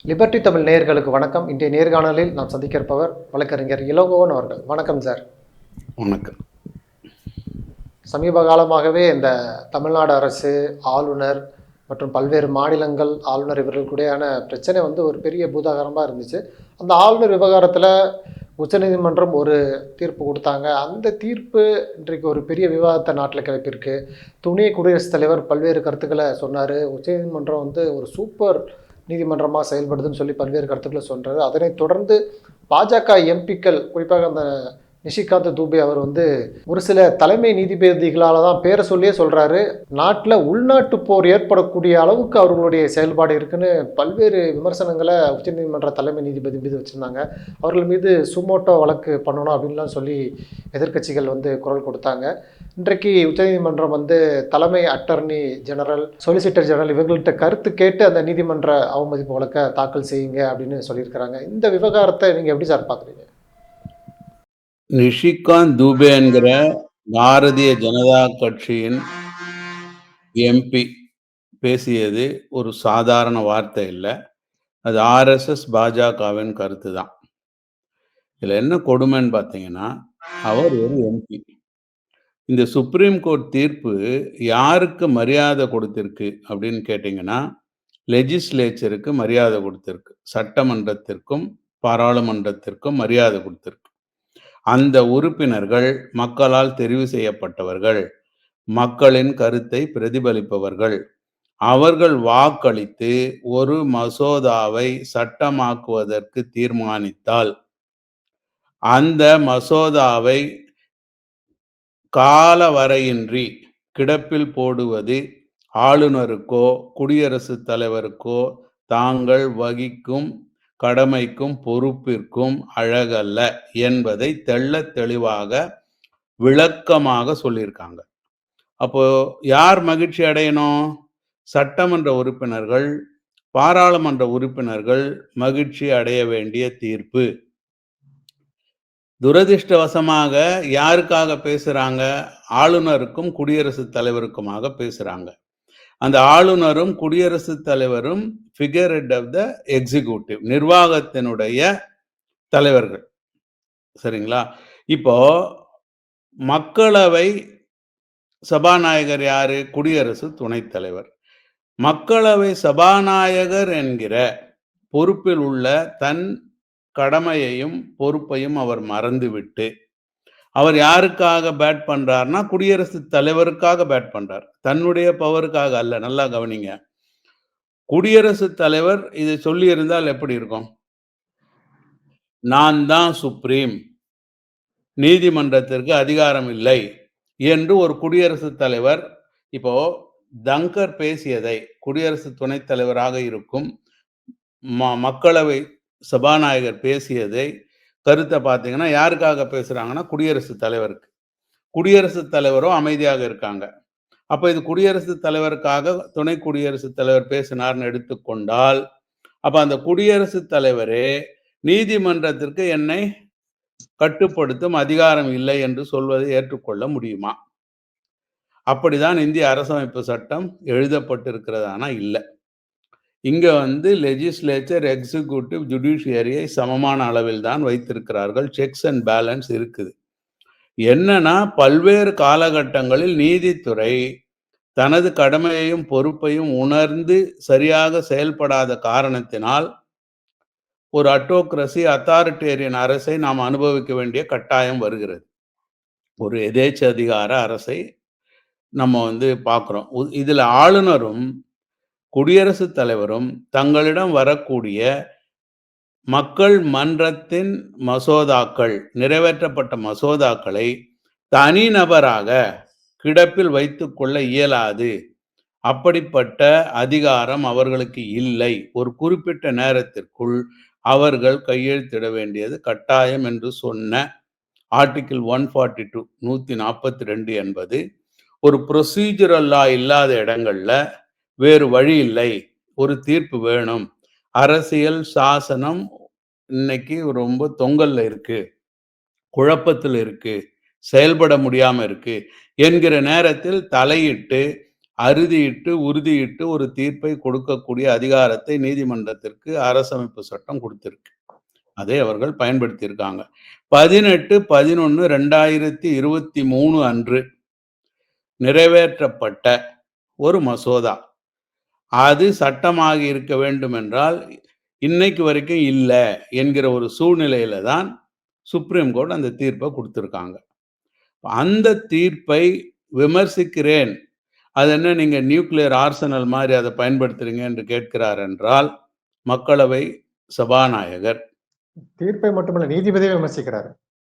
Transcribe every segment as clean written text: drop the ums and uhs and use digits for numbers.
Liberty Tamil நேயர்களுக்கு வணக்கம். இன்றைய நேர்காணலில் நாம் சந்திக்க இருப்பவர் வழக்கறிஞர் இளங்கோவன் அவர்கள். வணக்கம் சார். வணக்கம். சமீப காலமாகவே இந்த தமிழ்நாடு அரசு, ஆளுநர் மற்றும் பல்வேறு மாநிலங்கள் ஆளுநர் இவர்களுக்குடையான பிரச்சனை ஒரு பெரிய பூதாகரமாக இருந்துச்சு. அந்த ஆளுநர் விவகாரத்தில் உச்சநீதிமன்றம் ஒரு தீர்ப்பு கொடுத்தாங்க. அந்த தீர்ப்பு இன்றைக்கு ஒரு பெரிய விவாதத்தை நாட்டில் கிளப்பியிருக்கு. துணை குடியரசுத் தலைவர் பல்வேறு கருத்துக்களை சொன்னார். உச்சநீதிமன்றம் ஒரு சூப்பர் நீதிமன்றமாக செயல்படுதுன்னு சொல்லி பல்வேறு கருத்துக்களை சொல்கிறாரு. அதனைத் தொடர்ந்து பாஜக எம்பிக்கள், குறிப்பாக அந்த நிஷிகாந்த் தூபே அவர் ஒரு சில தலைமை நீதிபதிகளால் தான் பேரை சொல்லியே சொல்கிறாரு, நாட்டில் உள்நாட்டு போர் ஏற்படக்கூடிய அளவுக்கு அவர்களுடைய செயல்பாடு இருக்குன்னு பல்வேறு விமர்சனங்களை உச்சநீதிமன்ற தலைமை நீதிபதி மீது வச்சுருந்தாங்க. அவர்கள் மீது சுமோட்டோ வழக்கு பண்ணணும் அப்படின்லாம் சொல்லி எதிர்க்கட்சிகள் குரல் கொடுத்தாங்க. இன்றைக்கு உச்சநீதிமன்றம் தலைமை அட்டர்னி ஜெனரல், சொலிசிட்டர் ஜெனரல் இவர்கள்ட்ட கருத்து கேட்டு அந்த நீதிமன்ற அவமதிப்பு வழக்கை தாக்கல் செய்யுங்க அப்படின்னு சொல்லியிருக்கிறாங்க. இந்த விவகாரத்தை நீங்கள் எப்படி சார் பார்க்குறீங்க? நிஷிகாந்த் தூபே என்கிற பாரதிய ஜனதா கட்சியின் எம்பி பேசியது ஒரு சாதாரண வார்த்தை இல்லை. அது ஆர்எஸ்எஸ் பாஜகவின் கருத்து தான். இதில் என்ன கொடுமைன்னு பார்த்தீங்கன்னா, அவர் ஒரு எம்பி. இந்த சுப்ரீம் கோர்ட் தீர்ப்பு யாருக்கு மரியாதை கொடுத்திருக்கு அப்படின்னு கேட்டிங்கன்னா, லெஜிஸ்லேச்சருக்கு மரியாதை கொடுத்திருக்கு. சட்டமன்றத்திற்கும் பாராளுமன்றத்திற்கும் மரியாதை கொடுத்திருக்கு. அந்த உறுப்பினர்கள் மக்களால் தெரிவு செய்யப்பட்டவர்கள், மக்களின் கருத்தை பிரதிபலிப்பவர்கள். அவர்கள் வாக்களித்து ஒரு மசோதாவை சட்டமாக்குவதற்கு தீர்மானித்தால் அந்த மசோதாவை காலவரையின்றி கிடப்பில் போடுவது ஆளுநருக்கோ குடியரசுத் தலைவருக்கோ தாங்கள் வகிக்கும் கடமைக்கும் பொறுப்பிற்கும் அழகல்ல என்பதை தெள்ளத் தெளிவாக விளக்கமாக சொல்லியிருக்காங்க. அப்போ யார் மகிழ்ச்சி அடையணும்? சட்டமன்ற உறுப்பினர்கள், பாராளுமன்ற உறுப்பினர்கள் மகிழ்ச்சி அடைய வேண்டிய தீர்ப்பு. துரதிர்ஷ்டவசமாக யாருக்காக பேசுறாங்க? ஆளுநருக்கும் குடியரசுத் தலைவருக்குமாக பேசுறாங்க. அந்த ஆளுநரும் குடியரசுத் தலைவரும் figure head of the executive, நிர்வாகத்தினுடைய தலைவர்கள். சரிங்களா? இப்போ மக்களவை சபாநாயகர் யாரு? குடியரசு துணைத் தலைவர். மக்களவை சபாநாயகர் என்கிற பொறுப்பில் உள்ள தன் கடமையையும் பொறுப்பையும் அவர் மறந்துவிட்டு அவர் யாருக்காக பேட் பண்றாருன்னா குடியரசுத் தலைவருக்காக பேட் பண்றார், தன்னுடைய பவருக்காக அல்ல. நல்லா கவனிங்க. குடியரசுத் தலைவர் இதை சொல்லி இருந்தால் எப்படி இருக்கும்? நான் தான் சுப்ரீம், நீதிமன்றத்திற்கு அதிகாரம் இல்லை என்று ஒரு குடியரசுத் தலைவர், இப்போ தங்கர் பேசியதை குடியரசு துணைத் தலைவராக இருக்கும் மக்களவை சபாநாயகர் பேசியதை கருத்தை பார்த்தீங்கன்னா யாருக்காக பேசுறாங்கன்னா குடியரசுத் தலைவருக்கு. குடியரசுத் தலைவரும் அமைதியாக இருக்காங்க. அப்ப இது குடியரசுத் தலைவருக்காக துணை குடியரசுத் தலைவர் பேசினார்னு எடுத்துக்கொண்டால், அப்ப அந்த குடியரசுத் தலைவரே நீதிமன்றத்திற்கு என்னை கட்டுப்படுத்தும் அதிகாரம் இல்லை என்று சொல்வதை ஏற்றுக்கொள்ள முடியுமா? அப்படிதான் இந்திய அரசமைப்பு சட்டம் எழுதப்பட்டிருக்கிறதானா? இல்லை. இங்க லெஜிஸ்லேச்சர், எக்ஸிக்யூட்டிவ், ஜுடிஷியரியை சமமான அளவில் தான் வைத்திருக்கிறார்கள். செக்ஸ் அண்ட் பேலன்ஸ் இருக்குது. என்னன்னா பல்வேறு காலகட்டங்களில் நீதித்துறை தனது கடமையையும் பொறுப்பையும் உணர்ந்து சரியாக செயல்படாத காரணத்தினால் ஒரு அட்டோக்ரசி, அத்தாரிட்டேரியன் அரசை நாம் அனுபவிக்க வேண்டிய கட்டாயம் வருகிறது. ஒரு எதேச்ச அதிகார அரசை நம்ம பார்க்கிறோம். இதுல ஆளுநரும் குடியரசுத் தலைவரும் தங்களிடம் வரக்கூடிய மக்கள் மன்றத்தின் மசோதாக்கள், நிறைவேற்றப்பட்ட மசோதாக்களை தனிநபராக கிடப்பில் வைத்துக் கொள்ள இயலாது. அப்படிப்பட்ட அதிகாரம் அவர்களுக்கு இல்லை. ஒரு குறிப்பிட்ட நேரத்திற்குள் அவர்கள் கையெழுத்திட வேண்டியது கட்டாயம் என்று சொன்ன ஆர்டிகிள் 142 142 என்பது ஒரு ப்ரொசீஜரல் லா இல்லாத இடங்கள்ல வேறு வழி இல்லை, ஒரு தீர்ப்பு வேணும், அரசியல் சாசனம் இன்னைக்கு ரொம்ப தொங்கல்ல இருக்கு, குழப்பத்தில் இருக்கு, செயல்பட முடியாம இருக்கு என்கிற நேரத்தில் தலையிட்டு அறுதியிட்டு உறுதியிட்டு ஒரு தீர்ப்பை கொடுக்கக்கூடிய அதிகாரத்தை நீதிமன்றத்திற்கு அரசமைப்பு சட்டம் கொடுத்திருக்கு. அதை அவர்கள் பயன்படுத்தியிருக்காங்க. 18/11/2023 அன்று நிறைவேற்றப்பட்ட ஒரு மசோதா அது சட்டமாக இருக்க வேண்டும் என்றால் இன்னைக்கு வரைக்கும் இல்லை என்கிற ஒரு சூழ்நிலையில தான் சுப்ரீம் கோர்ட் அந்த தீர்ப்பை கொடுத்திருக்காங்க. அந்த தீர்ப்பை விமர்சிக்கிறேன், அது என்ன நீங்க நியூக்ளியர் ஆர்சனல் மாதிரி அதை பயன்படுத்துறீங்க என்று கேட்கிறார் என்றால் மக்களவை சபாநாயகர். தீர்ப்பை மட்டுமல்ல, நீதிபதியை விமர்சிக்கிறாரு.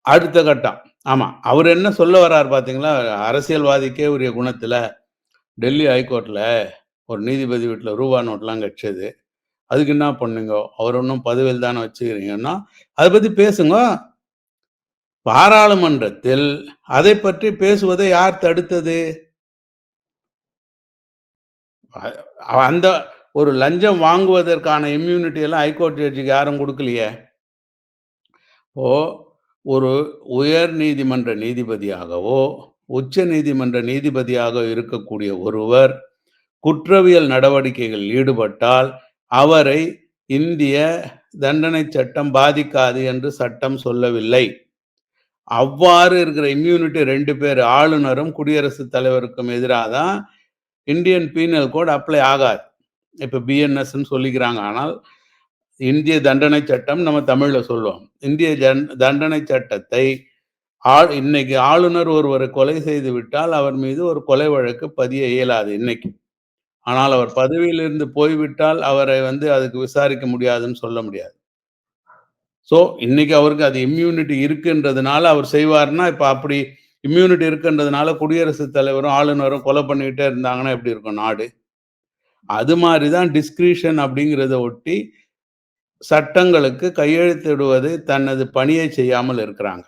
அடுத்த கட்டம். ஆமா, அவர் என்ன சொல்ல வர்றார் பாத்தீங்களா? அரசியல்வாதிக்கே உரிய குணத்துல டெல்லி ஹைகோர்ட்ல ஒரு நீதிபதி வீட்டுல ரூபா நோட்லாம் கட்சது, அதுக்கு என்ன பண்ணுங்க, அவர் ஒன்றும் பதவியில் தானே வச்சுக்கிறீங்கன்னா அதை பத்தி பேசுங்க. பாராளுமன்றத்தில் அதை பற்றி பேசுவதை யார் தடுத்தது? அந்த ஒரு லஞ்சம் வாங்குவதற்கான இம்யூனிட்டி எல்லாம் ஹைகோர்ட் ஜட்ஜுக்கு யாரும் கொடுக்கலையே. இப்போ ஒரு உயர் நீதிமன்ற நீதிபதியாகவோ உச்ச நீதிமன்ற நீதிபதியாக இருக்கக்கூடிய ஒருவர் குற்றவியல் நடவடிக்கைகள் ஈடுபட்டால் அவரை இந்திய தண்டனை சட்டம் பாதிக்காது என்று சட்டம் சொல்லவில்லை. அவ்வாறு இருக்கிற இம்யூனிட்டி 2 பேர், ஆளுநரும் குடியரசுத் தலைவருக்கும் எதிராக தான் இந்தியன் பீனல் கோட் அப்ளை ஆகாது. இப்ப பிஎன்எஸ் சொல்லிக்கிறாங்க. ஆனால் இந்திய தண்டனை சட்டம் நம்ம தமிழ்ல சொல்லுவோம். இந்திய தண்டனை சட்டத்தை இன்னைக்கு ஆளுநர் ஒருவரை கொலை செய்து விட்டால் அவர் மீது ஒரு கொலை வழக்கு பதிய இயலாது இன்னைக்கு. ஆனால் அவர் பதவியிலிருந்து போய்விட்டால் அவரை அதுக்கு விசாரிக்க முடியாதுன்னு சொல்ல முடியாது. ஸோ இன்னைக்கு அவருக்கு அது இம்யூனிட்டி இருக்குன்றதுனால அவர் செய்வார்னா, இப்ப அப்படி இம்யூனிட்டி இருக்குன்றதுனால குடியரசுத் தலைவரும் ஆளுநரும் கொலை பண்ணிக்கிட்டே இருந்தாங்கன்னா எப்படி இருக்கும் நாடு? அது மாதிரிதான் டிஸ்கிரிஷன் அப்படிங்கிறத ஒட்டி சட்டங்களுக்கு கையெழுத்திடுவது தனது பணியை செய்யாமல் இருக்கிறாங்க.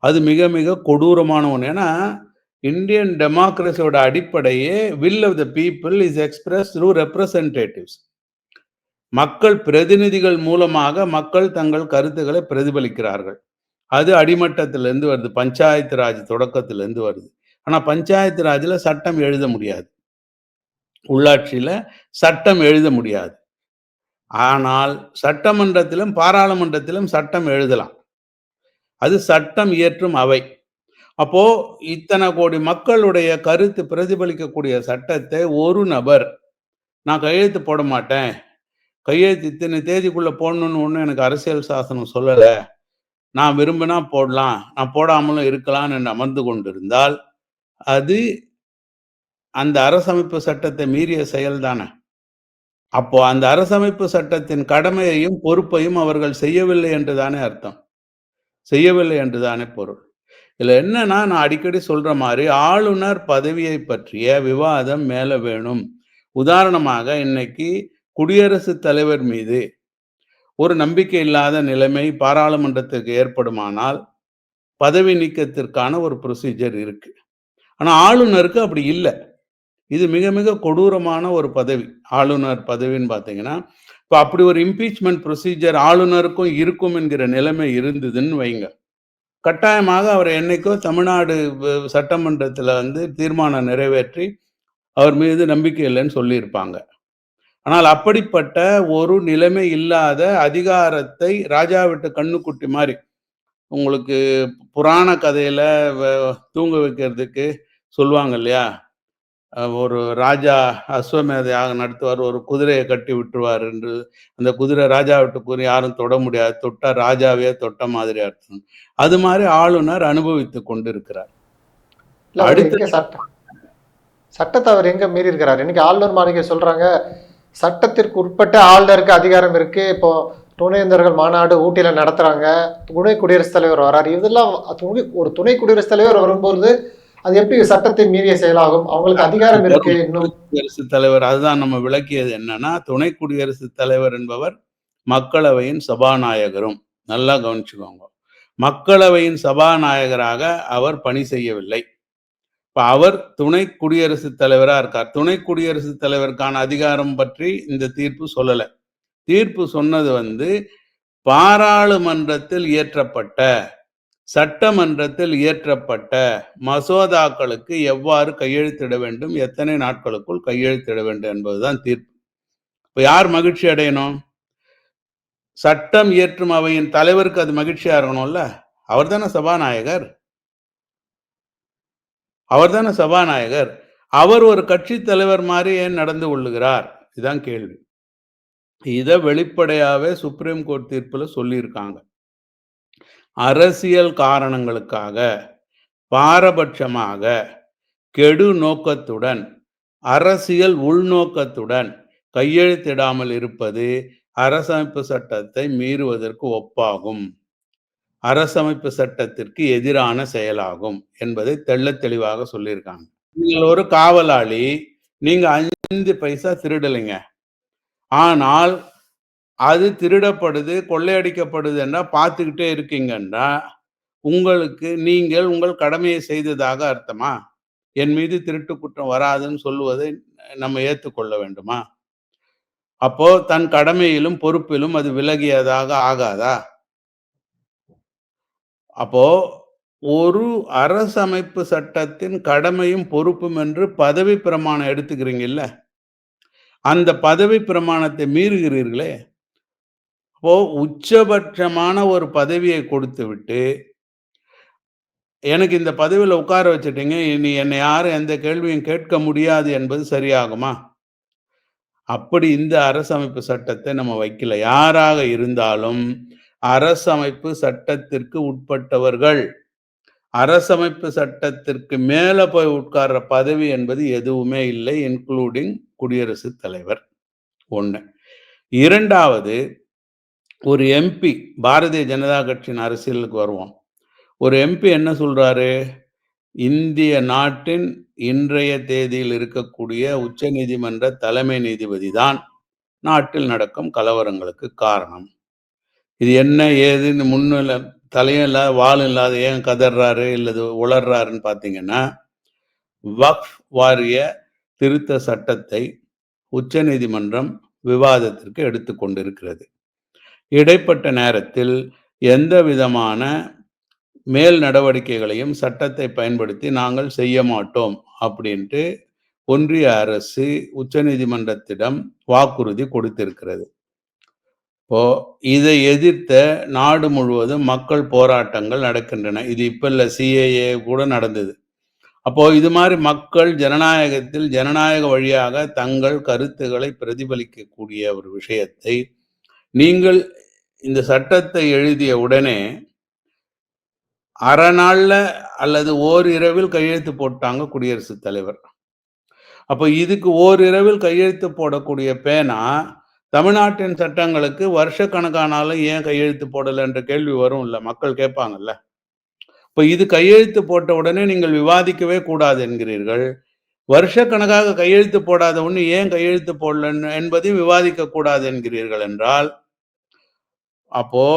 அது மிக மிக கொடூரமான ஒன்று. ஏன்னா இந்தியன் டெமோக்ரஸியோட அடிப்படையே will of the people is express through representatives. மக்கள் பிரதிநிதிகள் மூலமாக மக்கள் தங்கள் கருத்துக்களை பிரதிபலிக்கிறார்கள். அது அடிமட்டத்திலிருந்து வருது, பஞ்சாயத்து ராஜ் தொடக்கத்திலிருந்து வருது. ஆனா பஞ்சாயத்து ராஜ்ல சட்டம் எழுத முடியாது, உள்ளாட்சியில சட்டம் எழுத முடியாது. ஆனால் சட்டமன்றத்திலும் பாராளுமன்றத்திலும் சட்டம் எழுதலாம். அது சட்டம் இயற்றும் அவை. அப்போ இத்தனை கோடி மக்களுடைய கருத்து பிரதிபலிக்கக்கூடிய சட்டத்தை ஒரு நபர், நான் கையெழுத்து போட மாட்டேன், கையெழுத்து இத்தனை தேதிக்குள்ள போடணும்னு ஒண்ணு எனக்கு அரசியல் சாசனம் சொல்லல, நான் விரும்பினா போடலாம், நான் போடாமலும் இருக்கலாம் என்று அமர்ந்து கொண்டிருந்தால் அது அந்த அரசமைப்பு சட்டத்தை மீறிய செயல் தானே. அப்போ அந்த அரசமைப்பு சட்டத்தின் கடமையையும் பொறுப்பையும் அவர்கள் செய்யவில்லை என்றுதானே அர்த்தம், செய்யவில்லை என்றுதானே பொருள். இதுல என்னன்னா, நான் அடிக்கடி சொல்ற மாதிரி ஆளுநர் பதவியை பற்றிய விவாதம் மேல வேணும். உதாரணமாக இன்னைக்கு குடியரசுத் தலைவர் மீது ஒரு நம்பிக்கை இல்லாத நிலைமை பாராளுமன்றத்துக்கு ஏற்படுமானால் பதவி நீக்கத்திற்கான ஒரு ப்ரொசீஜர் இருக்கு. ஆனா ஆளுநருக்கு அப்படி இல்லை. இது மிக மிக கொடூரமான ஒரு பதவி, ஆளுநர் பதவின்னு பார்த்தீங்கன்னா. இப்போ அப்படி ஒரு இம்பீச்மெண்ட் ப்ரொசீஜர் ஆளுநருக்கும் இருக்கும் என்கிற நிலைமை இருந்ததுன்னு வைங்க, கட்டாயமாக அவர் என்னைக்கோ தமிழ்நாடு சட்டமன்றத்தில் தீர்மானம் நிறைவேற்றி அவர் மீது நம்பிக்கை இல்லைன்னு சொல்லியிருப்பாங்க. ஆனால் அப்படிப்பட்ட ஒரு நிலைமை இல்லாத அதிகாரத்தை ராஜா விட்டு கண்ணுக்குட்டி மாதிரி, உங்களுக்கு புராண கதையில தூங்க வைக்கிறதுக்கு சொல்லுவாங்க இல்லையா, ஒரு ராஜா அஸ்வமேத யாகம் நடத்துவார், ஒரு குதிரையை கட்டி விட்டுருவார் என்று. அந்த குதிரை ராஜா விட்டு யாரும் தொட முடியாது, தொட்டா ராஜாவே தொட்ட மாதிரி அர்த்தம். அது மாதிரி ஆளுநர் அனுபவித்து கொண்டிருக்கிறார். சட்டத்தை அவர் எங்க மீறி இருக்கிறார்? இன்னைக்கு ஆளுநர் மாளிகை சொல்றாங்க சட்டத்திற்கு உட்பட்ட ஆளுநருக்கு அதிகாரம் இருக்கு. இப்போ துணைவேந்தர்கள் மாநாடு ஊட்டியில நடத்துறாங்க, துணை குடியரசுத் தலைவர் வராரு. இதெல்லாம் ஒரு துணை குடியரசுத் தலைவர் வரும்போது அது எப்படி சட்டத்தை மீறிய செயலாகும்? அவங்களுக்கு அதிகாரம் இருக்கு. இன்னும் குடியரசுத் தலைவர், அதுதான் நம்ம விளக்கியது என்னன்னா, துணை குடியரசுத் தலைவர் என்பவர் மக்களவையின் சபாநாயகரும். நல்லா கவனிச்சுக்கோங்க, மக்களவையின் சபாநாயகராக அவர் பணி செய்யவில்லை. இப்ப அவர் துணை குடியரசுத் தலைவரா இருக்கார். துணை குடியரசுத் தலைவருக்கான அதிகாரம் பற்றி இந்த தீர்ப்பு சொல்லல. தீர்ப்பு சொன்னது பாராளுமன்றத்தில் இயற்றப்பட்ட சட்டமன்றத்தில் இயற்றப்பட்ட மசோதாக்களுக்கு எவ்வாறு கையெழுத்திட வேண்டும், எத்தனை நாட்களுக்குள் கையெழுத்திட வேண்டும் என்பதுதான் தீர்ப்பு. இப்ப யார் மகிழ்ச்சி அடையணும்? சட்டம் இயற்றும் அவையின் தலைவருக்கு அது மகிழ்ச்சியா இருக்கணும்ல. அவர் தானே சபாநாயகர். அவர் ஒரு கட்சி தலைவர் மாதிரி ஏன் நடந்து கொள்ளுகிறார்? இதுதான் கேள்வி. இத வெளிப்படையாவே சுப்ரீம் கோர்ட் தீர்ப்புல சொல்லியிருக்காங்க. அரசியல் காரணங்களுக்காக பாரபட்சமாக கெடு நோக்கத்துடன் அரசியல் உள்நோக்கத்துடன் கையெழுத்திடாமல் இருப்பது அரசமைப்பு சட்டத்தை மீறுவதற்கு ஒப்பாகும், அரசமைப்பு சட்டத்திற்கு எதிரான செயலாகும் என்பதை தெள்ளத் தெளிவாக சொல்லியிருக்காங்க. நீங்கள் ஒரு காவலாளி, நீங்க 5 பைசா திருடலைங்க, ஆனால் அது திருடப்படுது, கொள்ளையடிக்கப்படுது என்றா பார்த்துக்கிட்டே இருக்கீங்கன்னா நீங்கள் உங்கள் கடமையை செய்ததாக அர்த்தமா? என் மீது திருட்டு குற்றம் வராதுன்னு சொல்லுவதை நம்ம ஏற்றுக்கொள்ள வேண்டுமா? அப்போ தன் கடமையிலும் பொறுப்பிலும் அது விலகியதாக ஆகாதா? அப்போ ஒரு அரசமைப்பு சட்டத்தின் கடமையும் பொறுப்பும் என்று பதவி பிரமாணம் எடுத்துக்கிறீங்கல்ல, அந்த பதவி பிரமாணத்தை மீறுகிறீர்களே. அப்போ உச்சபட்சமான ஒரு பதவியை கொடுத்து விட்டு எனக்கு இந்த பதவியில உட்கார வச்சுட்டீங்க, இனி என்னை யாரும் எந்த கேள்வியும் கேட்க முடியாது என்பது சரியாகுமா? அப்படி இந்த அரசமைப்பு சட்டத்தை நம்ம வைக்கல. யாராக இருந்தாலும் அரசமைப்பு சட்டத்திற்கு உட்பட்டவர்கள். அரசமைப்பு சட்டத்திற்கு மேல போய் உட்கார்ற பதவி என்பது எதுவுமே இல்லை, இன்க்ளூடிங் குடியரசுத் தலைவர். 1. 2வது, ஒரு எம்பி, பாரதிய ஜனதா கட்சியின் அரசியலுக்கு வருவோம். ஒரு எம்பி என்ன சொல்றாரு? இந்திய நாட்டின் இன்றைய தேதியில் இருக்கக்கூடிய உச்சநீதிமன்ற தலைமை நீதிபதி தான் நாட்டில் நடக்கும் கலவரங்களுக்கு காரணம். இது என்ன ஏதுன்னு முன்னில தலையும் இல்லாத வாழும் இல்லாத ஏன் கதறாரு இல்லது உளர்றாருன்னு பார்த்தீங்கன்னா, வக்ஃப் வாரிய திருத்த சட்டத்தை உச்சநீதிமன்றம் விவாதத்திற்கு எடுத்துக்கொண்டிருக்கிறது. இடைப்பட்ட நேரத்தில் எந்த விதமான மேல் நடவடிக்கைகளையும் சட்டத்தை பயன்படுத்தி நாங்கள் செய்ய மாட்டோம் அப்படின்ட்டு ஒன்றிய அரசு உச்சநீதிமன்றத்திடம் வாக்குறுதி கொடுத்திருக்கிறது. இப்போ இதை எதிர்த்த நாடு முழுவதும் மக்கள் போராட்டங்கள் நடக்கின்றன. இது இப்ப இல்ல, சிஏஏ கூட நடந்தது. அப்போ இது மாதிரி மக்கள் ஜனநாயகத்தில் ஜனநாயக வழியாக தங்கள் கருத்துக்களை பிரதிபலிக்கக்கூடிய ஒரு விஷயத்தை நீங்கள் இந்த சட்டத்தை எழுதிய உடனே அரை நாள்ல அல்லது ஓரிரவில் கையெழுத்து போட்டாங்க குடியரசுத் தலைவர். அப்போ இதுக்கு ஓரிரவில் கையெழுத்து போடக்கூடிய பேனா தமிழ்நாட்டின் சட்டங்களுக்கு வருஷக்கணக்கானாலும் ஏன் கையெழுத்து போடலை என்ற கேள்வி வரும் இல்ல, மக்கள் கேட்பாங்கல்ல. இப்போ இது கையெழுத்து போட்ட உடனே நீங்கள் விவாதிக்கவே கூடாது என்கிறீர்கள், வருஷக்கணக்காக கையெழுத்து போடாத ஒன்று ஏன் கையெழுத்து போடல என்பதையும் விவாதிக்க கூடாது என்கிறீர்கள் என்றால், அப்போ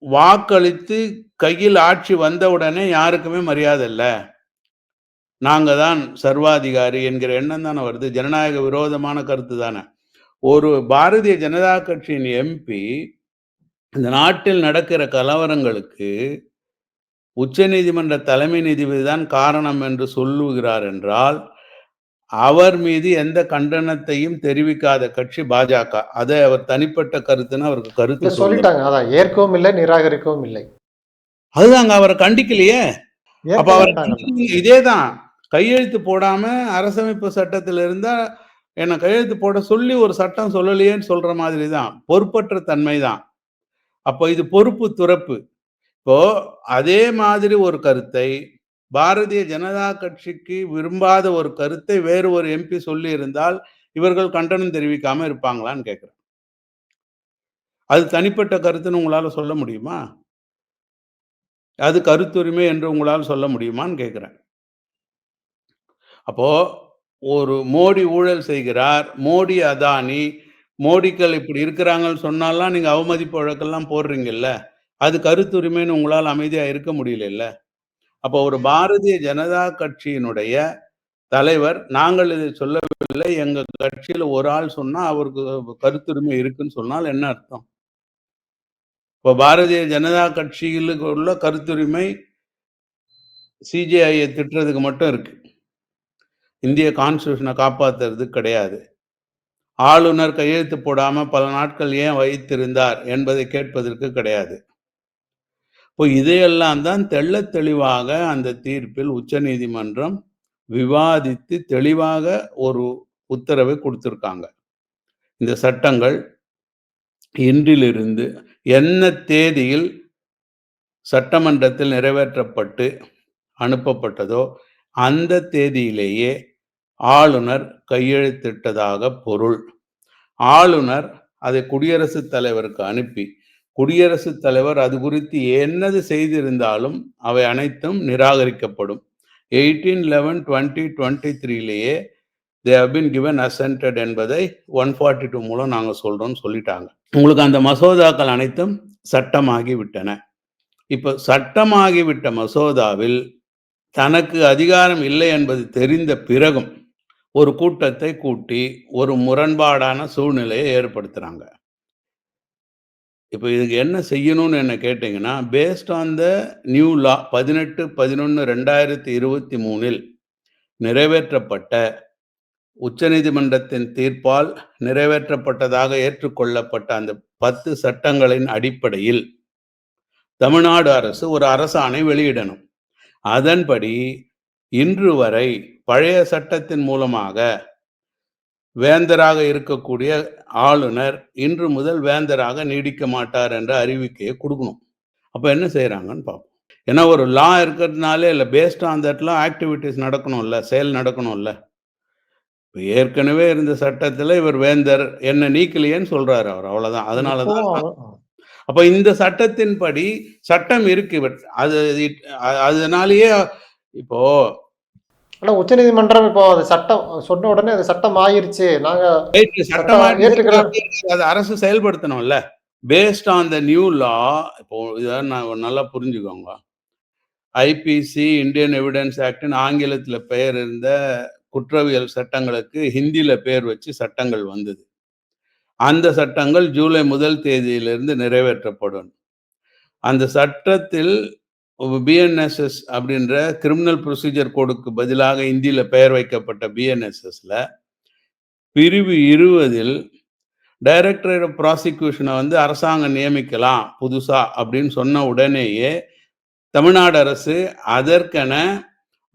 வாக்களித்து கையில் ஆட்சி வந்தவுடனே யாருக்குமே மரியாதை இல்லை, நாங்க தான் சர்வாதிகாரி என்கிற எண்ணம் தானே வருது. ஜனநாயக விரோதமான கருத்து தானே. ஒரு பாரதிய ஜனதா கட்சியின் எம்பி இந்த நாட்டில் நடக்கிற கலவரங்களுக்கு உச்சநீதிமன்ற தலைமை நீதிபதி தான் காரணம் என்று சொல்லுகிறார் என்றால், அவர் மீது எந்த கண்டனத்தையும் தெரிவிக்காத கட்சி பாஜக. அதை அவர் தனிப்பட்ட கருத்துன்னு அவருக்கு கருத்து சொல்லிட்டாங்க. அதான் ஏற்கவும் இல்லை, நிராகரிக்கவும் இல்லை. அதுதாங்க, அவரை கண்டிக்கலையே. அப்ப அவர் இதேதான் கையெழுத்து போடாம அரசமைப்பு சட்டத்தில் இருந்தா என்ன கையெழுத்து போட சொல்லி ஒரு சட்டம் சொல்லலையேன்னு சொல்ற மாதிரி தான், பொறுப்பற்ற தன்மை தான். அப்போ இது பொறுப்பு துறப்பு. இப்போ அதே மாதிரி ஒரு கருத்தை பாரதிய ஜனதா கட்சிக்கு விரும்பாத ஒரு கருத்தை வேறு ஒரு எம்பி சொல்லி இருந்தால் இவர்கள் கண்டனம் தெரிவிக்காம இருப்பாங்களான்னு கேட்கிறேன். அது தனிப்பட்ட கருத்துன்னு உங்களால சொல்ல முடியுமா? அது கருத்துரிமை என்று உங்களால் சொல்ல முடியுமான்னு கேட்கிறேன். அப்போ ஒரு மோடி ஊழல் செய்கிறார், மோடி அதானி, மோடிக்கள் இப்படி இருக்கிறாங்கன்னு சொன்னாலாம் நீங்க அவமதிப்பு வழக்கெல்லாம் போடுறீங்கல்ல, அது கருத்துரிமைன்னு உங்களால் அமைதியா இருக்க முடியல. அப்போ ஒரு பாரதிய ஜனதா கட்சியினுடைய தலைவர், நாங்கள் இதை சொல்லவில்லை, எங்க கட்சியில ஒரு ஆள் சொன்னா அவருக்கு கருத்துரிமை இருக்குன்னு சொன்னால் என்ன அர்த்தம்? இப்போ பாரதிய ஜனதா கட்சியிலுக்கு உள்ள கருத்துரிமை சிஜேஐயை திட்டுறதுக்கு மட்டும் இருக்கு. இந்திய கான்ஸ்டியூஷனை காப்பாத்துறதுக்கு கிடையாது. ஆளுநர் கையெழுத்து போடாம பல நாட்கள் ஏன் வைத்திருந்தார் என்பதை கேட்பதற்கு கிடையாது. இப்போ இதையெல்லாம் தான் தெள்ளத் தெளிவாக அந்த தீர்ப்பில் உச்சநீதிமன்றம் விவாதித்து தெளிவாக ஒரு உத்தரவை கொடுத்திருக்காங்க. இந்த சட்டங்கள் இன்றிலிருந்து என்ன தேதியில் சட்டமன்றத்தில் நிறைவேற்றப்பட்டு அனுப்பப்பட்டதோ அந்த தேதியிலேயே ஆளுநர் கையெழுத்திட்டதாக பொருள். ஆளுநர் அதை குடியரசுத் தலைவருக்கு அனுப்பி, குடியரசுத் தலைவர் அது குறித்து என்னது செய்திருந்தாலும் அவை அனைத்தும் நிராகரிக்கப்படும். 18/11/2023லேயே they have been given assented என்பதை 142 மூலம் நாங்க சொல்றோம்னு சொல்லிட்டாங்க. உங்களுக்கு அந்த மசோதாக்கள் அனைத்தும் சட்டமாகி விட்டன. இப்ப சட்டமாகிவிட்ட மசோதாவில் தனக்கு அதிகாரம் இல்லை என்பது தெரிந்த பிறகும் ஒரு கூட்டத்தை கூட்டி ஒரு முரண்பாடான சூழ்நிலையை ஏற்படுத்துறாங்க. இப்போ இதுக்கு என்ன செய்யணும்னு என்ன கேட்டீங்கன்னா, பேஸ்ட் ஆன் த நியூ லா 18/11/2023 நிறைவேற்றப்பட்ட உச்சநீதிமன்றத்தின் தீர்ப்பால் நிறைவேற்றப்பட்டதாக ஏற்றுக்கொள்ளப்பட்ட அந்த 10 சட்டங்களின் அடிப்படையில் தமிழ்நாடு அரசு ஒரு அரசாணை வெளியிடணும். அதன்படி இன்று வரை பழைய சட்டத்தின் மூலமாக வேந்தராக இருக்கக்கூடிய ஆளுநர் இன்று முதல் வேந்தராக நீடிக்க மாட்டார் என்ற அறிவிக்கையை கொடுக்கணும். அப்ப என்ன செய்யறாங்கன்னு பார்ப்போம். ஏன்னா ஒரு லா இருக்கிறதுனாலே இல்லை, பேஸ்ட் ஆன் தட்ல ஆக்டிவிட்டிஸ் நடக்கணும்ல, செயல் நடக்கணும்ல. இப்போ ஏற்கனவே இருந்த சட்டத்துல இவர் வேந்தர், என்ன நீக்கலையேன்னு சொல்றாரு அவர், அவ்வளவுதான். அதனாலதான் அப்ப இந்த சட்டத்தின்படி சட்டம் இருக்கு. அது அதனாலேயே இப்போ ஆனா உச்சநீதிமன்றம் இப்போ அது சட்டம் சொன்ன உடனே அது சட்டம் ஆயிருச்சு, நாங்க அது அரசு செயல்படுத்தணும்ல. பேஸ்ட் ஆன் த நியூ லா. இப்போ இதை நான் நல்லா புரிஞ்சுக்கோங்க. ஐபிசி இந்தியன் எவிடன்ஸ் ஆக்ட்னு ஆங்கிலத்தில் பெயர் இருந்த குற்றவியல் சட்டங்களுக்கு ஹிந்தியில பெயர் வச்சு சட்டங்கள் வந்தது. அந்த சட்டங்கள் ஜூலை 1 தேதியிலிருந்து நிறைவேற்றப்படும். அந்த சட்டத்தில் பிஎன்எஸ்எஸ் அப்படின்ற கிரிமினல் ப்ரொசீஜர் கோடுக்கு பதிலாக இந்தியில பெயர் வைக்கப்பட்ட பிஎன்எஸ்எஸ்ல பிரிவு 20 டைரக்டரேட் ஆஃப் ப்ராசிக்யூஷனை அரசாங்கம் நியமிக்கலாம் புதுசா அப்படின்னு சொன்ன உடனேயே தமிழ்நாடு அரசு அதற்கென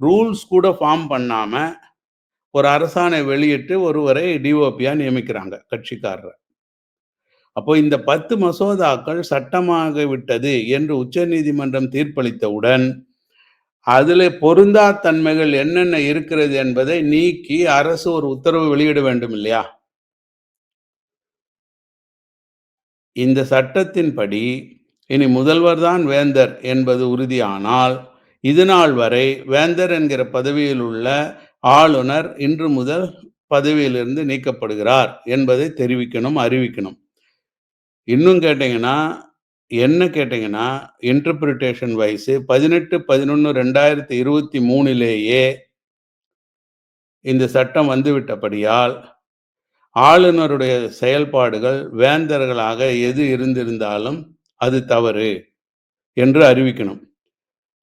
ரூல்ஸ் கூட ஃபார்ம் பண்ணாம ஒரு அரசாணை வெளியிட்டு ஒருவரை டிஓபியா நியமிக்கிறாங்க, கட்சிக்காரர். அப்போ இந்த 10 மசோதாக்கள் சட்டமாக விட்டது என்று உச்சநீதிமன்றம் தீர்ப்பளித்தவுடன் அதில் பொருந்தா தன்மைகள் என்னென்ன இருக்கிறது என்பதை நீக்கி அரசு ஒரு உத்தரவு வெளியிட வேண்டும் இல்லையா? இந்த சட்டத்தின்படி இனி முதல்வர் தான் வேந்தர் என்பது உறுதியானால் இது நாள் வரை வேந்தர் என்கிற பதவியில் உள்ள ஆளுநர் இன்று முதல் பதவியிலிருந்து நீக்கப்படுகிறார் என்பதை தெரிவிக்கணும், அறிவிக்கணும். இன்னும் கேட்டீங்கன்னா என்ன கேட்டீங்கன்னா, இன்டர்பிரிட்டேஷன் வைஸ் 18/11/2023லேயே இந்த சட்டம் வந்துவிட்டபடியால் ஆளுநருடைய செயல்பாடுகள் வேந்தர்களாக எது இருந்திருந்தாலும் அது தவறு என்று அறிவிக்கணும்.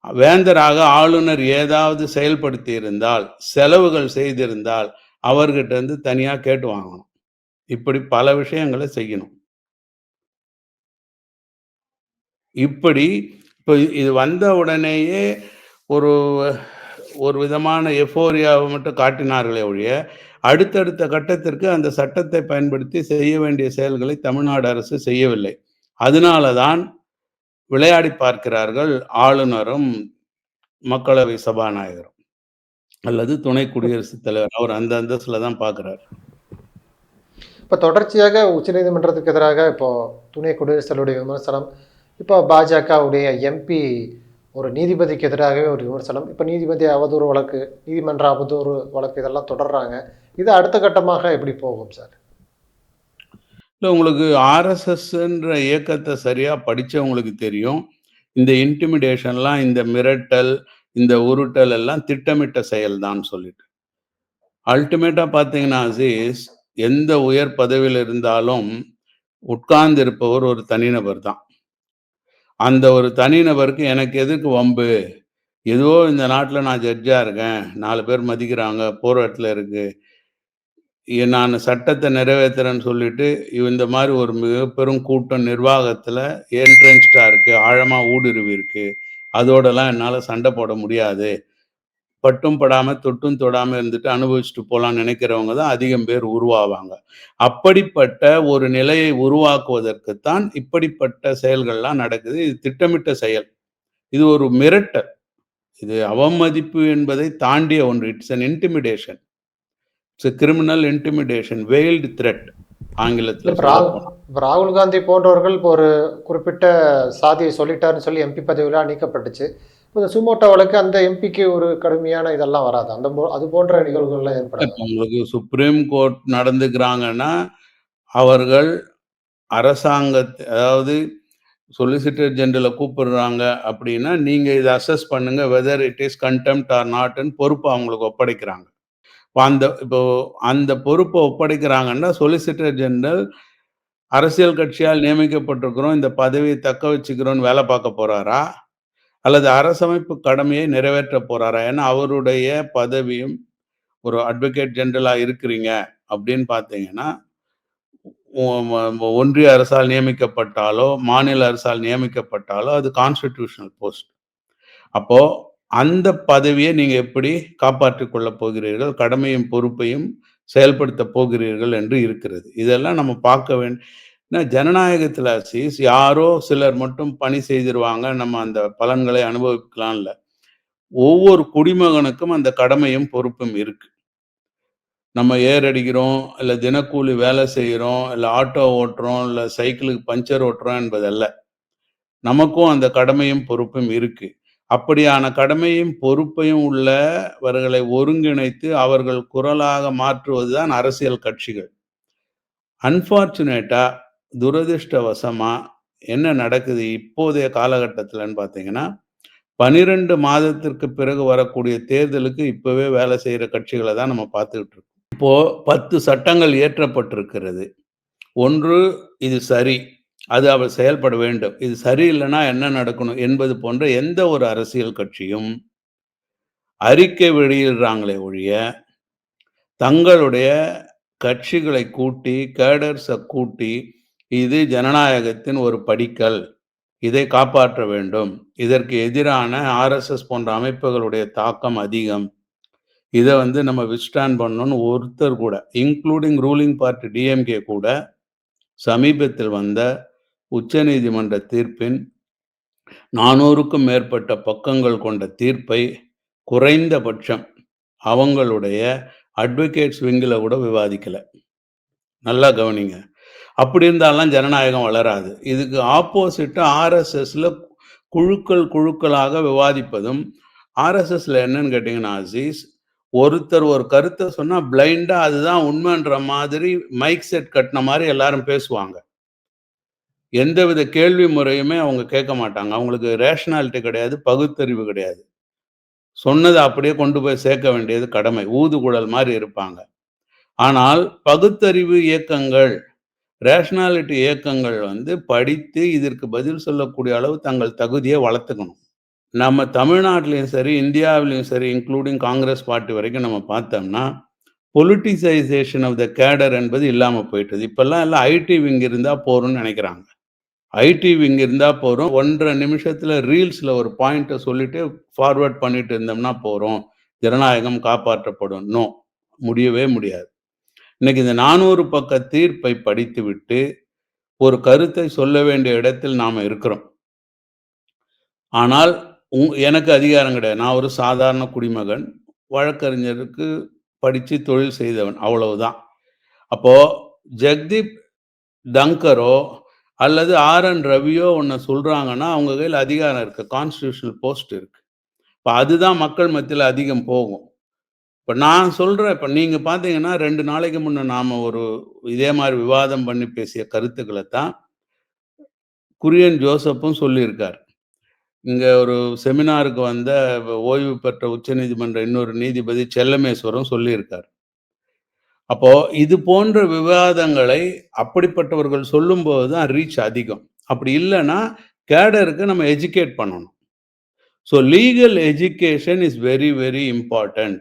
வேந்தராக ஆளுநர் ஏதாவது செயல்படுத்தி இருந்தால், செலவுகள் செய்திருந்தால் அவர்கிட்ட இருந்து தனியா கேட்டு வாங்கணும். இப்படி பல விஷயங்களை செய்யணும். இப்படி இப்போ இது வந்த உடனேயே ஒரு ஒரு விதமான எஃபோரியாவை மட்டும் காட்டினார்களே ஒழிய அடுத்தடுத்த கட்டத்திற்கு அந்த சட்டத்தை பயன்படுத்தி செய்ய வேண்டிய செயல்களை தமிழ்நாடு அரசு செய்யவில்லை. அதனாலதான் விளையாடி பார்க்கிறார்கள் ஆளுநரும் மக்களவை சபாநாயகரும் அல்லது துணை குடியரசுத் தலைவர். அவர் அந்த அந்தஸ்துல தான் பார்க்கிறார். இப்போ தொடர்ச்சியாக உச்சநீதிமன்றத்துக்கு எதிராக இப்போ துணை குடியரசுத் தலைவருடைய விமர்சனம், இப்போ பாஜகவுடைய எம்பி ஒரு நீதிபதிக்கு எதிராகவே ஒரு விமர்சனம், இப்போ நீதிபதி அவதூறு வழக்கு, நீதிமன்ற அவதூறு வழக்கு இதெல்லாம் தொடர்றாங்க. இது அடுத்த கட்டமாக எப்படி போகும் சார்? இல்லை, உங்களுக்கு ஆர்எஸ்எஸ்ன்ற இயக்கத்தை சரியா படிச்சவங்களுக்கு தெரியும். இந்த இன்டிமிடேஷன்லாம், இந்த மிரட்டல், இந்த உருட்டல் எல்லாம் திட்டமிட்ட செயல் தான் சொல்லிட்டு. அல்டிமேட்டா பார்த்தீங்கன்னா அசீஸ், எந்த உயர் பதவியில் இருந்தாலும் உட்கார்ந்து இருப்பவர் ஒரு தனிநபர் தான். அந்த ஒரு தனிநபருக்கு எனக்கு எதுக்கு வம்பு? ஏதோ இந்த நாட்டுல நான் ஜட்ஜா இருக்கேன். 4 பேர் மதிக்கிறாங்க. போற இடத்துல இருக்கு. நானு சட்டத்த நிறைவேத்துறேன்னு சொல்லிட்டு, இந்த மாரி ஒரு மிக பெரும் கூட்டம் நிர்வாகத்துல என்ட்ரென்ஸ்டா இருக்கு. ஆழமா ஊடுருவி இருக்கு. அதோடலாம் என்னால சண்ட போட முடியாது. பட்டும் படாம, தொட்டும் தொடாம இருந்துட்டு அனுபவிச்சுட்டு போலான்னு நினைக்கிறவங்க தான் அதிகம் பேர் உருவாவாங்க. அப்படிப்பட்ட ஒரு நிலையை உருவாக்குவதற்குத்தான் இப்படிப்பட்ட செயல்கள்லாம் நடக்குது. இது திட்டமிட்ட செயல். இது ஒரு மிரட்டல். இது அவமதிப்பு என்பதை தாண்டிய ஒன்று. It's an intimidation. It's a criminal intimidation, veiled thread இல்ல ஆங்கிலத்துல இப்ப சொல்லப்போனா. இப்ப ராகுல் காந்தி போன்றவர்கள் இப்போ ஒரு குறிப்பிட்ட சாதியை சொல்லிட்டாருன்னு சொல்லி எம்பி பதவியெல்லாம் நீக்கப்பட்டுச்சு. இப்ப இந்த சுமோட்டோ வழக்கு அந்த எம்பிக்கு ஒரு கடுமையான இதெல்லாம் வராது. அது போன்ற நிகழ்வுகள்லாம் ஏற்படாது. இப்ப உங்களுக்கு சுப்ரீம் கோர்ட் நடந்துக்கிறாங்கன்னா, அவர்கள் அதாவது சொலிசிட்டர் ஜெனரல கூப்பிடுறாங்க அப்படின்னா, நீங்க இத அசஸ் பண்ணுங்க. வெதர் இட் இஸ் கன்டெம்ப்ட் ஆர் நாட்ன்னு பொறுப்ப அவங்களுக்கு ஒப்படைக்கிறாங்க. இப்போ அந்த பொறுப்ப ஒப்படைக்கிறாங்கன்னா, சொலிசிட்டர் ஜெனரல் அரசியல் கட்சியால் நியமிக்கப்பட்டிருக்கிறோம். இந்த பதவியை தக்க வச்சுக்கிறோம்னு வேலை பார்க்க போறாரா? அல்லது அரசமைப்பு கடமையை நிறைவேற்ற போறாரா? ஏன்னா அவருடைய பதவியும் ஒரு அட்வொகேட் ஜெனரலா இருக்கிறீங்க அப்படின்னு பார்த்தீங்கன்னா, ஒன்றிய அரசால் நியமிக்கப்பட்டாலோ, மாநில அரசால் நியமிக்கப்பட்டாலோ அது கான்ஸ்டிடியூஷனல் போஸ்ட். அப்போ அந்த பதவியை நீங்க எப்படி காப்பாற்றிக் கொள்ளப் போகிறீர்கள்? கடமையும், பொறுப்பையும் செயல்படுத்தப் போகிறீர்கள் என்று இருக்கிறது. இதெல்லாம் நம்ம பார்க்க ஏன்னா ஜனநாயகத்துல யாரோ சிலர் மட்டும் பணி செய்திருவாங்க. நம்ம அந்த பலன்களை அனுபவிக்கலாம் இல்ல. ஒவ்வொரு குடிமகனுக்கும் அந்த கடமையும், பொறுப்பும் இருக்கு. நம்ம ஏர் அடிக்கிறோம், இல்ல தினக்கூலி வேலை செய்றோம், இல்ல ஆட்டோ ஓட்டுறோம், இல்ல சைக்கிளுக்கு பஞ்சர் ஓட்டுறோம் என்பதல்ல. நமக்கும் அந்த கடமையும், பொறுப்பும் இருக்கு. அப்படியான கடமையும், பொறுப்பையும் உள்ளவர்களை ஒருங்கிணைத்து அவர்கள் குரலாக மாற்றுவதுதான் அரசியல் கட்சிகள். அன்பார்ச்சுனேட்டா, துரதிர்ஷ்டவசமா என்ன நடக்குது இப்போதைய காலகட்டத்திலன்னு பார்த்தீங்கன்னா, 12 மாதத்திற்கு பிறகு வரக்கூடிய தேர்தலுக்கு இப்பவே வேலை செய்ற கட்சிகள தான் நம்ம பார்த்துக்கிட்டு இருக்கோம். இப்போ 10 சட்டங்கள் இயற்றப்பட்டிருக்கிறது. ஒன்று இது சரி. அது அவர் செயல்பட வேண்டும். இது சரியில்லன்னா என்ன நடக்கணும் என்பது போன்ற எந்த ஒரு அரசியல் கட்சியும் அறிக்கை வெளியிடுறாங்களே ஒழிய, தங்களுடைய கட்சிகளை கூட்டி, கேடர்ஸ கூட்டி, இது ஜனநாயகத்தின் ஒரு படிக்கல். இதை காப்பாற்ற வேண்டும். இதற்கு எதிரான ஆர்எஸ்எஸ் போன்ற அமைப்புகளுடைய தாக்கம் அதிகம். இத நம்ம வித்ஸ்டாண்ட் பண்ணணும்னு ஒருத்தர் கூட, இன்க்ளூடிங் ரூலிங் பார்ட்டி டிஎம்கே கூட சமீபத்தில் வந்த உச்சநீதிமன்ற தீர்ப்பின் 400க்கும் மேற்பட்ட பக்கங்கள் கொண்ட தீர்ப்பை குறைந்தபட்சம் அவங்களுடைய அட்வொகேட்ஸ் விங்கில கூட விவாதிக்கல. நல்லா கவனிங்க. அப்படி இருந்தால்லாம் ஜனநாயகம் வளராது. இதுக்கு ஆப்போசிட்டா ஆர்எஸ்எஸ்ல குழுக்களாக விவாதிப்பதும், ஆர்எஸ்எஸ்ல என்னன்னு கேட்டீங்கன்னா ஒருத்தர் ஒரு கருத்த சொன்னா பிளைண்டா அதுதான் உண்மைன்ற மாதிரி மைக் செட் கட்டின மாரி எல்லாரும் பேசுவாங்க. எந்தவித கேள்வி முறையுமே அவங்க கேட்க மாட்டாங்க. அவங்களுக்கு ரேஷனாலிட்டி கிடையாது, பகுத்தறிவு கிடையாது. சொன்னத அப்படியே கொண்டு போய் சேர்க்க வேண்டியது கடமை. ஊதுகுழல் மாரி இருப்பாங்க. ஆனால் பகுத்தறிவு இயக்கங்கள், ரேஷனாலிட்டி இயக்கங்கள் படித்து இதற்கு பதில் சொல்லக்கூடிய அளவு தங்கள் தகுதியை வளர்த்துக்கணும். நம்ம தமிழ்நாட்டிலயும் சரி, இந்தியாவிலயும் சரி, இன்க்ளூடிங் காங்கிரஸ் பார்ட்டி வரைக்கும் நம்ம பார்த்தோம்னா, பொலிட்டிசைசேஷன் ஆஃப் த கேடர் என்பது இல்லாம போயிட்டது. இப்பல்லாம் எல்லாம் ஐடி விங் இருந்தா போதும்னு நினைக்கிறாங்க. ஐடி விங் இருந்தா போதும். 1 1/2 நிமிஷத்துல ரீல்ஸ்ல ஒரு பாயிண்ட்ட சொல்லிட்டு ஃபார்வர்ட் பண்ணிட்டு இருந்தோம்னா போதும். ஜனநாயகம் காப்பாற்றப்படும். நோ, முடியவே முடியாது. இன்னைக்கு இந்த 400 பக்க தீர்ப்பை படித்துவிட்டு, ஒரு கருத்தை சொல்ல வேண்டிய இடத்தில் நாம இருக்கிறோம். ஆனால் எனக்கு அதிகாரம் கிடையாது. நான் ஒரு சாதாரண குடிமகன். வழக்கறிஞருக்கு படிச்சு தொழில் செய்தவன். அவ்வளவுதான். அப்போ ஜெகதீப் தங்கரோ அல்லது ஆர்.என். ரவியோ ஒண்ண சொல்றாங்கன்னா, அவங்க கையில அதிகாரம் இருக்கு. கான்ஸ்டிடியூஷனல் போஸ்ட் இருக்கு. இப்ப அதுதான் மக்கள் மத்தியில அதிகம் போகும். இப்ப நான் சொல்றேன், இப்ப நீங்க பார்த்தீங்கன்னா 2 நாளைக்கு முன்ன நாம ஒரு இதே மாரி விவாதம் பண்ணி பேசிய கருத்துக்கள தான் குரியன் ஜோசப்பும் சொல்லியிருக்கார். இங்க ஒரு செமினாருக்கு வந்த ஓய்வு பெற்ற உச்சநீதிமன்ற இன்னொரு நீதிபதி செல்லமேஸ்வரம் சொல்லியிருக்கார். அப்போ இது போன்ற விவாதங்களை அப்படிப்பட்டவர்கள் சொல்லும்போது தான் ரீச் அதிகம். அப்படி இல்லன்னா, கேடருக்கு நம்ம எஜுகேட் பண்ணணும். So legal education is very very important.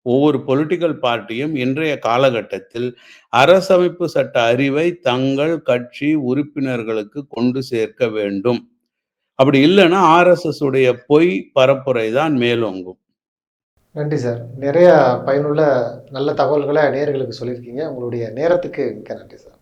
ஒவ்வொரு பொலிட்டிக்கல் பார்ட்டியும் இன்றைய காலகட்டத்தில் அரசமைப்பு சட்ட அறிவை தங்கள் கட்சி உறுப்பினர்களுக்கு கொண்டு சேர்க்க வேண்டும். அப்படி இல்லைன்னா ஆர்எஸ்எஸ் உடைய பொய் பரப்புரை தான் மேலோங்கும். நன்றி சார். நிறைய பயனுள்ள நல்ல தகவல்கள நேயர்களுக்கு சொல்லியிருக்கீங்க. உங்களுடைய நேரத்துக்கு மிக்க நன்றி சார்.